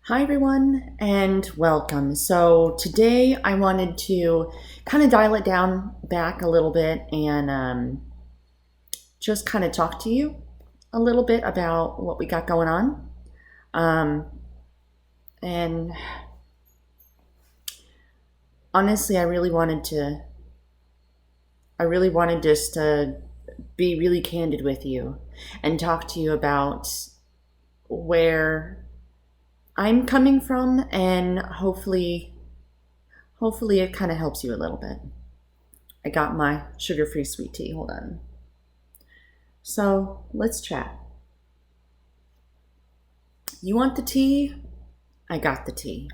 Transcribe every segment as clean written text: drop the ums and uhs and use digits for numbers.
Hi everyone and welcome. So today I wanted to kind of dial it down back a little bit and just kind of talk to you a little bit about what we got going on. And honestly, I really wanted just to be really candid with you and talk to you about where I'm coming from, and hopefully it kind of helps you a little bit. I got my sugar-free sweet tea. Hold on. So let's chat. You want the tea? I got the tea.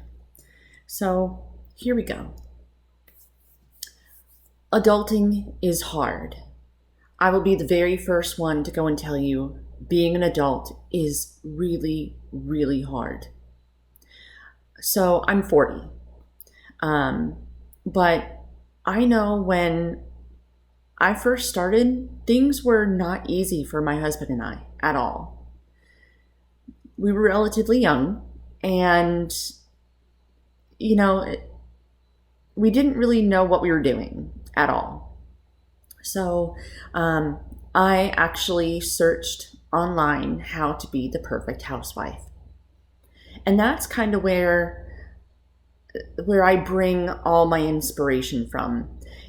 So here we go. Adulting is hard. I will be the very first one to go and tell you being an adult is really, really hard. So I'm 40. But I know when I first started, things were not easy for my husband and I at all. We were relatively young and, we didn't really know what we were doing at all. So I actually searched online how to be the perfect housewife. And that's kind of where I bring all my inspiration from.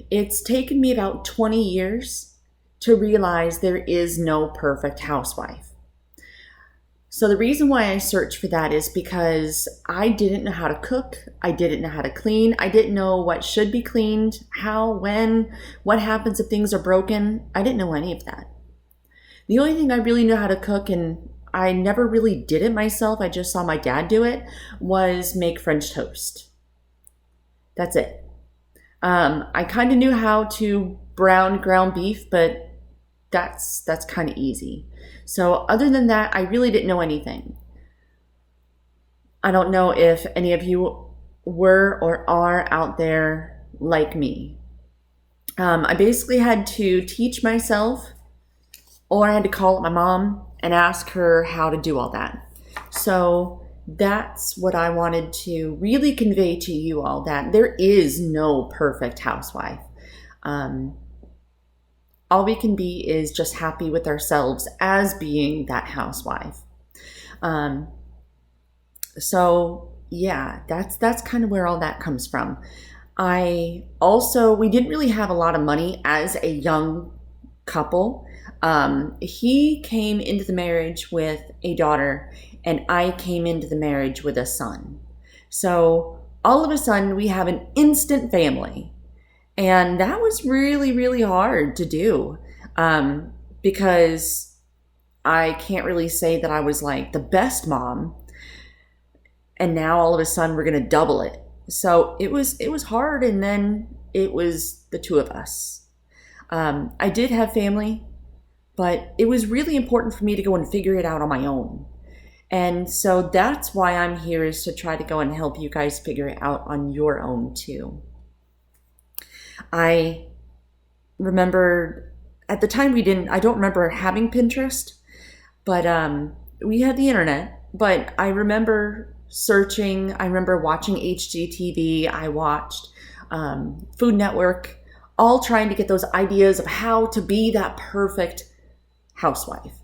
It's taken me about 20 years to realize there is no perfect housewife. So the reason why I searched for that is because I didn't know how to cook. I didn't know how to clean. I didn't know what should be cleaned, how, when, what happens if things are broken. I didn't know any of that. The only thing I really knew how to cook, and I never really did it myself, I just saw my dad do it, was make French toast. That's it. I kind of knew how to brown ground beef, but that's kind of easy. So other than that, I really didn't know anything. I don't know if any of you were or are out there like me. I basically had to teach myself, or I had to call up my mom and ask her how to do all that. So that's what I wanted to really convey to you all, that there is no perfect housewife. All we can be is just happy with ourselves as being that housewife. So yeah, that's kind of where all that comes from. We didn't really have a lot of money as a young couple. He came into the marriage with a daughter, and I came into the marriage with a son. So all of a sudden we have an instant family. And that was really, really hard to do, because I can't really say that I was like the best mom. And now all of a sudden we're going to double it. So it was hard. And then it was the two of us. I did have family, but it was really important for me to go and figure it out on my own. And so that's why I'm here, is to try to go and help you guys figure it out on your own too. I remember at the time I don't remember having Pinterest, but we had the internet. But I remember searching, I remember watching HGTV, I watched Food Network, all trying to get those ideas of how to be that perfect housewife,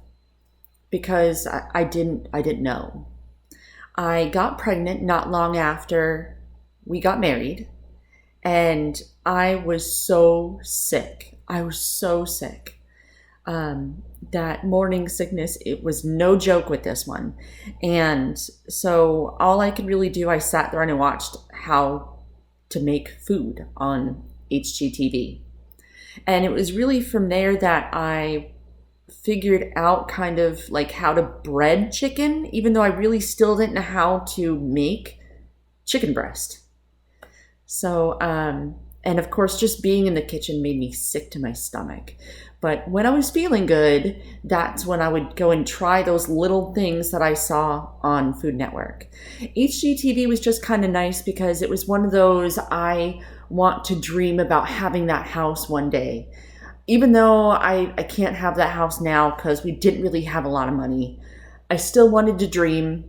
because I didn't know. I got pregnant not long after we got married, and I was so sick. That morning sickness, it was no joke with this one. And so all I could really do, I sat there and I watched how to make food on HGTV. And it was really from there that I figured out kind of like how to bread chicken, even though I really still didn't know how to make chicken breast. So, and of course, just being in the kitchen made me sick to my stomach. But when I was feeling good, that's when I would go and try those little things that I saw on Food Network. HGTV was just kind of nice because it was one of those, I want to dream about having that house one day. Even though I can't have that house now because we didn't really have a lot of money, I still wanted to dream.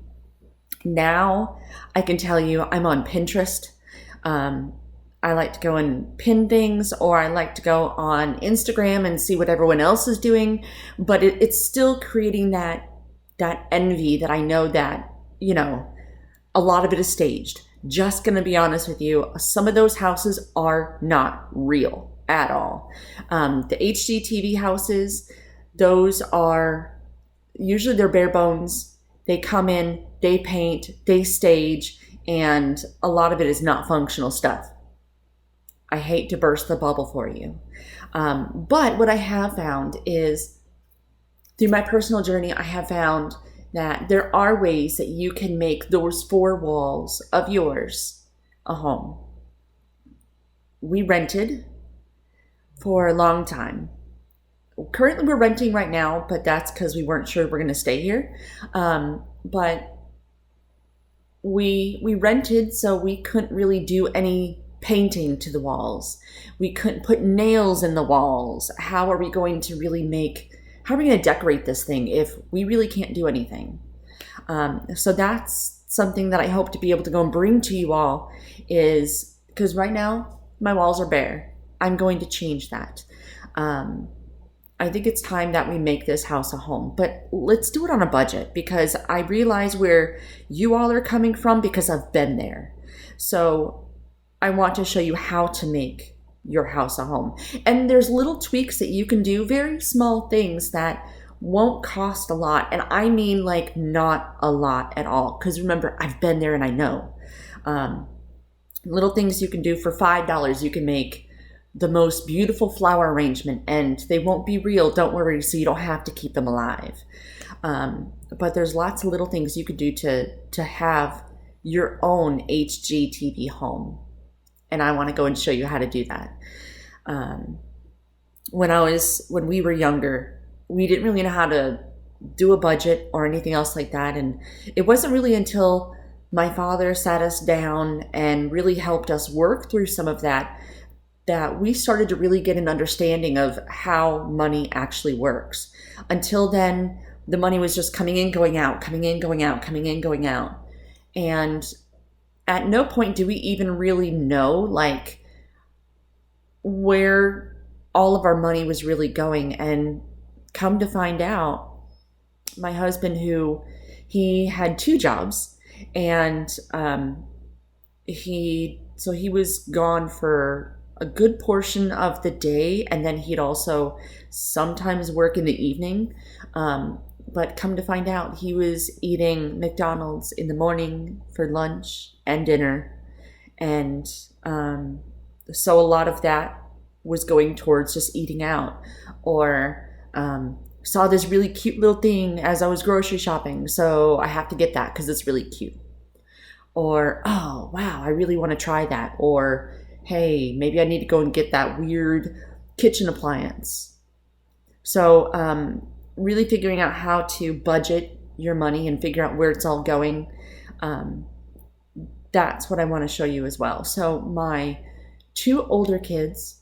Now I can tell you I'm on Pinterest. Um, I like to go and pin things, or I like to go on Instagram and see what everyone else is doing. But it's still creating that envy that I know that, a lot of it is staged. Just gonna be honest with you, some of those houses are not real at all. The HGTV houses, those are usually they're bare bones. They come in, they paint, they stage, and a lot of it is not functional stuff. I hate to burst the bubble for you. But what I have found is through my personal journey, I have found that there are ways that you can make those four walls of yours a home. We rented for a long time. Currently, we're renting right now, but that's because we weren't sure we're going to stay here. But we rented, so we couldn't really do any painting to the walls. We couldn't put nails in the walls. How are we going to decorate this thing if we really can't do anything? So that's something that I hope to be able to go and bring to you all, is because right now my walls are bare. I'm going to change that. I think it's time that we make this house a home, but let's do it on a budget, because I realize where you all are coming from because I've been there. So I want to show you how to make your house a home. And there's little tweaks that you can do, very small things that won't cost a lot. And I mean like not a lot at all. Because remember, I've been there and I know. Little things you can do for $5. You can make the most beautiful flower arrangement, and they won't be real, don't worry, so you don't have to keep them alive. But there's lots of little things you could do to have your own HGTV home. And I want to go and show you how to do that. When we were younger, we didn't really know how to do a budget or anything else like that. And it wasn't really until my father sat us down and really helped us work through some of that we started to really get an understanding of how money actually works. Until then, the money was just coming in, going out, coming in, going out, coming in, going out. And at no point do we even really know like where all of our money was really going. And come to find out, my husband, he had two jobs, and he was gone for a good portion of the day, and then he'd also sometimes work in the evening. But come to find out, he was eating McDonald's in the morning for lunch and dinner. And so a lot of that was going towards just eating out. Or saw this really cute little thing as I was grocery shopping, so I have to get that because it's really cute. Or, oh, wow, I really want to try that. Or, hey, maybe I need to go and get that weird kitchen appliance. So really figuring out how to budget your money and figure out where it's all going. That's what I want to show you as well. So my two older kids,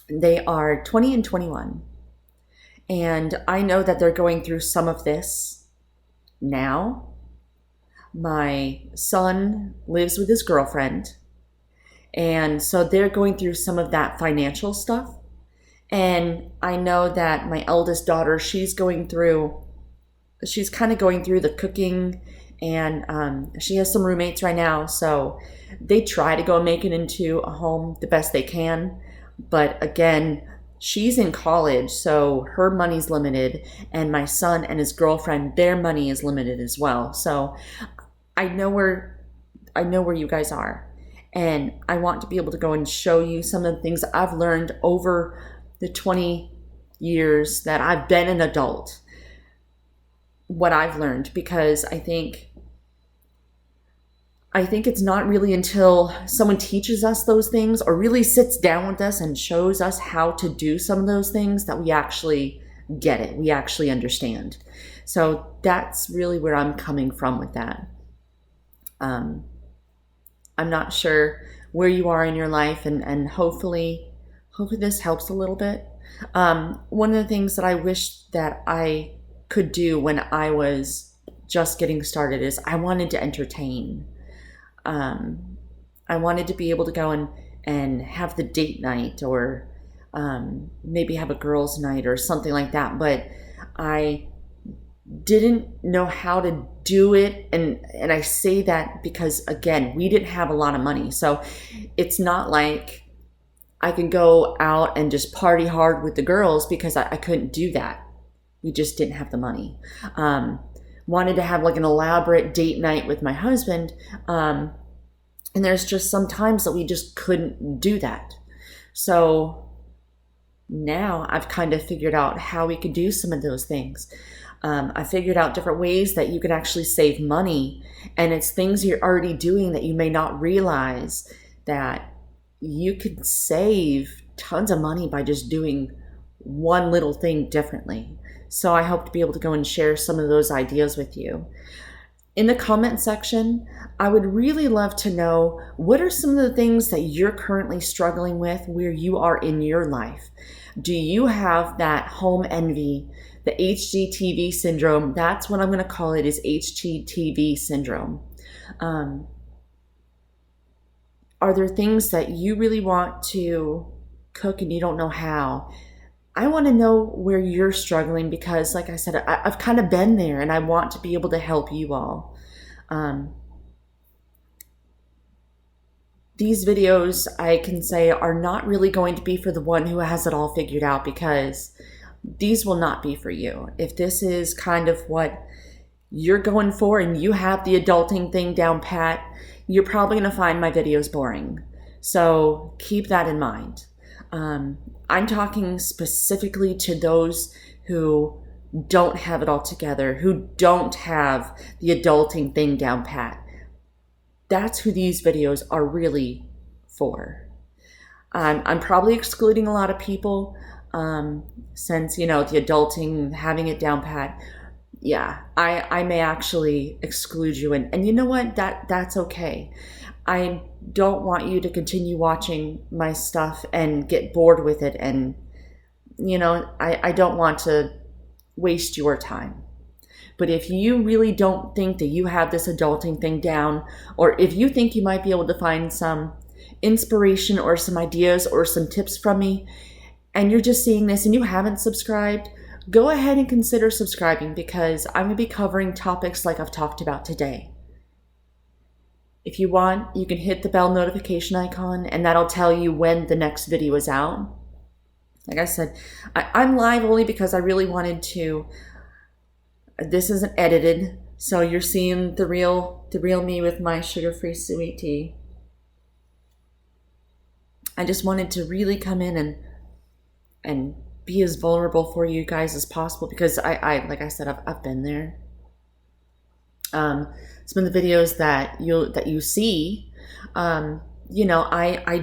they are 20 and 21. And I know that they're going through some of this now. My son lives with his girlfriend. And so they're going through some of that financial stuff. And I know that my eldest daughter, she's kind of going through the cooking, and she has some roommates right now. So they try to go and make it into a home the best they can. But again, she's in college, so her money's limited. And my son and his girlfriend, their money is limited as well. So I know where you guys are. And I want to be able to go and show you some of the things I've learned over the 20 years that I've been an adult. What I've learned, because I think it's not really until someone teaches us those things or really sits down with us and shows us how to do some of those things that we actually get it. We actually understand. So that's really where I'm coming from with that. I'm not sure where you are in your life, and hopefully this helps a little bit. One of the things that I wish that I could do when I was just getting started is I wanted to entertain. I wanted to be able to go and have the date night, or maybe have a girls' night or something like that. But I didn't know how to do it. And I say that because, again, we didn't have a lot of money. So it's not like I can go out and just party hard with the girls, because I couldn't do that. We just didn't have the money. Wanted to have like an elaborate date night with my husband. And there's just some times that we just couldn't do that. So now I've kind of figured out how we could do some of those things. I figured out different ways that you could actually save money. And it's things you're already doing that you may not realize, that you could save tons of money by just doing one little thing differently. So I hope to be able to go and share some of those ideas with you. In the comment section, I would really love to know, what are some of the things that you're currently struggling with where you are in your life? Do you have that home envy, the HGTV syndrome? That's what I'm going to call it, is HGTV syndrome. Are there things that you really want to cook and you don't know how? I want to know where you're struggling, because like I said, I've kind of been there, and I want to be able to help you all. These videos, I can say, are not really going to be for the one who has it all figured out, because these will not be for you. If this is kind of what you're going for and you have the adulting thing down pat, you're probably going to find my videos boring. So keep that in mind. I'm talking specifically to those who don't have it all together, who don't have the adulting thing down pat. That's who these videos are really for. I'm probably excluding a lot of people, since, the adulting, having it down pat. Yeah, I may actually exclude you. And you know what? That's okay. I don't want you to continue watching my stuff and get bored with it. And, I don't want to waste your time. But if you really don't think that you have this adulting thing down, or if you think you might be able to find some inspiration or some ideas or some tips from me, and you're just seeing this and you haven't subscribed, go ahead and consider subscribing, because I'm going to be covering topics like I've talked about today. If you want, you can hit the bell notification icon, and that'll tell you when the next video is out. Like I said, I'm live only because I really wanted to. This isn't edited, so you're seeing the real me with my sugar-free sweet tea. I just wanted to really come in and be as vulnerable for you guys as possible, because I like I said, I've been there. Some of the videos that you see, I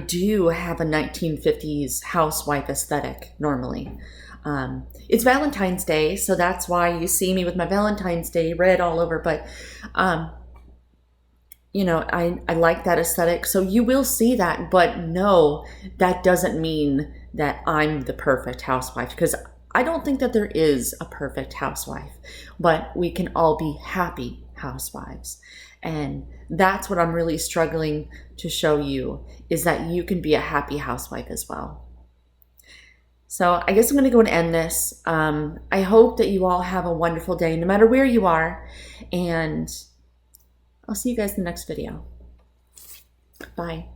do have a 1950s housewife aesthetic normally. It's Valentine's Day, so that's why you see me with my Valentine's Day red all over. But, I like that aesthetic, so you will see that. But no, that doesn't mean that I'm the perfect housewife, because I don't think that there is a perfect housewife, but we can all be happy housewives. And that's what I'm really struggling to show you, is that you can be a happy housewife as well. So I guess I'm going to go and end this. I hope that you all have a wonderful day, no matter where you are. And I'll see you guys in the next video. Bye.